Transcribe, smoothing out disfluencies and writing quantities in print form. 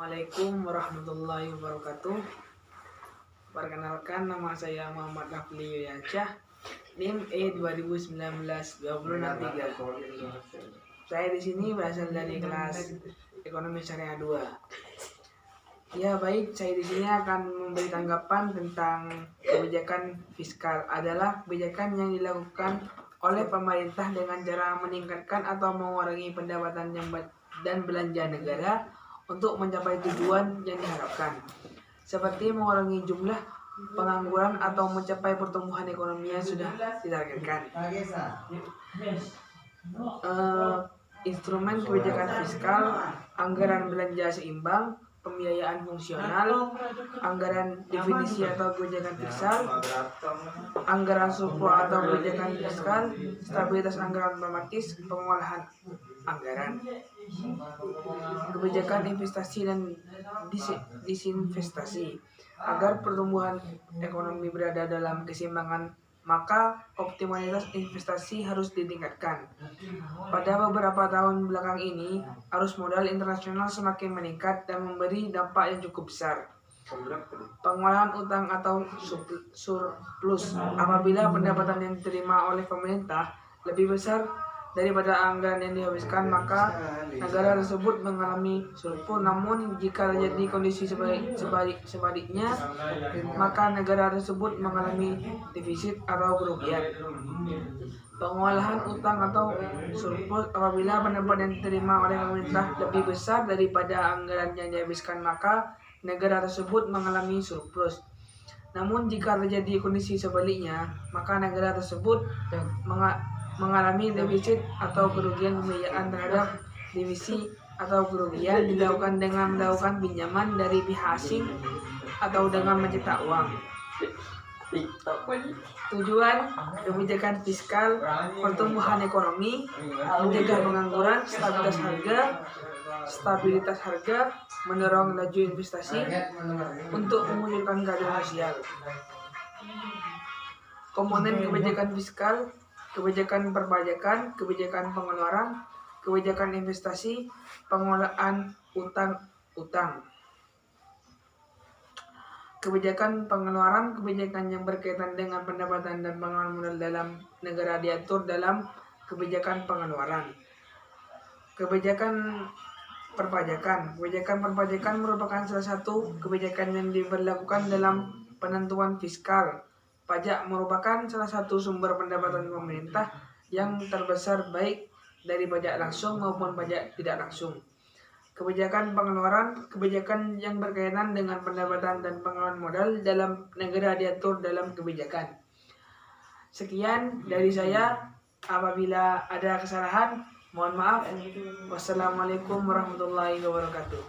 Assalamualaikum warahmatullahi wabarakatuh. Perkenalkan, nama saya Muhammad Rafli Yuliansyah, NIM E2019-2063. Saya di sini berasal dari kelas Ekonomi Syariah 2. Ya baik, saya di sini akan memberi tanggapan tentang kebijakan fiskal. Adalah kebijakan yang dilakukan oleh pemerintah dengan cara meningkatkan atau mengurangi pendapatan dan belanja negara untuk mencapai tujuan yang diharapkan, seperti mengurangi jumlah pengangguran atau mencapai pertumbuhan ekonomi yang sudah ditargetkan. Instrumen kebijakan fiskal, anggaran belanja seimbang, pembiayaan fungsional, anggaran definisi atau kebijakan fiskal, anggaran surplus atau kebijakan fiskal, stabilitas anggaran otomatis, pengolahan anggaran, kebijakan investasi dan disinvestasi. Agar pertumbuhan ekonomi berada dalam keseimbangan, maka optimalitas investasi harus ditingkatkan. Pada beberapa tahun belakang ini, arus modal internasional semakin meningkat dan memberi dampak yang cukup besar. Pengolahan utang atau surplus, apabila pendapatan yang diterima oleh pemerintah lebih besar daripada anggaran yang dihabiskan, maka negara tersebut mengalami surplus. Namun jika terjadi kondisi sebaliknya, maka negara tersebut mengalami defisit atau kerugian. Pengolahan utang atau surplus, apabila pendapatan yang diterima oleh pemerintah lebih besar daripada anggaran yang dihabiskan, maka negara tersebut mengalami surplus. Namun jika terjadi kondisi sebaliknya, maka negara tersebut mengalami defisit atau kerugian. Pembiayaan terhadap divisi atau kerugian dilakukan dengan melakukan pinjaman dari pihak asing atau dengan mencetak uang. Tujuan kebijakan fiskal: pertumbuhan ekonomi, mencegah pengangguran, stabilitas harga, mendorong laju investasi untuk memunculkan keadilan sosial. Komponen kebijakan fiskal: kebijakan perpajakan, kebijakan pengeluaran, kebijakan investasi, pengelolaan utang. Kebijakan pengeluaran: kebijakan yang berkaitan dengan pendapatan dan pengeluaran modal dalam negara diatur dalam kebijakan pengeluaran. Kebijakan perpajakan: kebijakan perpajakan merupakan salah satu kebijakan yang diberlakukan dalam penentuan fiskal. Pajak merupakan salah satu sumber pendapatan pemerintah yang terbesar, baik dari pajak langsung maupun pajak tidak langsung. Kebijakan pengeluaran: kebijakan yang berkaitan dengan pendapatan dan pengeluaran modal dalam negara diatur dalam kebijakan. Sekian dari saya. Apabila ada kesalahan, mohon maaf. Wassalamualaikum warahmatullahi wabarakatuh.